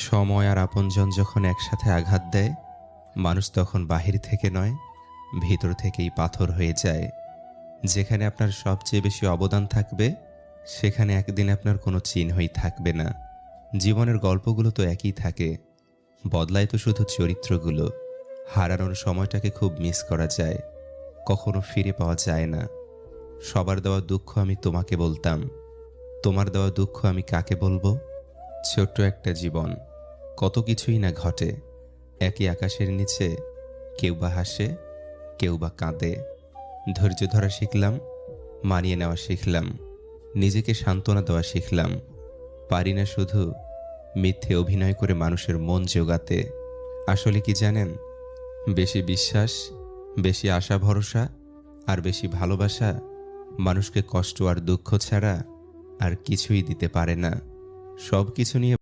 সময় আর আপনজন যখন একসাথে আঘাত দেয়, মানুষ তখন বাহির থেকে নয়, ভিতর থেকেই পাথর হয়ে যায়। যেখানে আপনার সবচেয়ে বেশি অবদান থাকবে, সেখানে একদিন আপনার কোনো চিহ্নই থাকবে না। জীবনের গল্পগুলো তো একই থাকে, বদলায় তো শুধু চরিত্রগুলো। হারানোর সময়টাকে খুব মিস করা যায়, কখনো ফিরে পাওয়া যায় না। সবার দেওয়া দুঃখ আমি তোমাকে বলতাম, তোমার দেওয়া দুঃখ আমি কাকে বলবো? ছোট্ট একটা জীবন, কত কিছুই না ঘটে। একই আকাশের নিচে কেউ বা হাসে, কেউ বা কাঁদে। ধৈর্য ধরা শিখলাম, মানিয়ে নেওয়া শিখলাম, নিজেকে সান্ত্বনা দেওয়া শিখলাম। পারি না শুধু মিথ্যে অভিনয় করে মানুষের মন জোগাতে। আসলে কি জানেন, বেশি বিশ্বাস, বেশি আশা ভরসা আর বেশি ভালোবাসা মানুষকে কষ্ট আর দুঃখ ছাড়া আর কিছুই দিতে পারে না। সব কিছু নিয়ে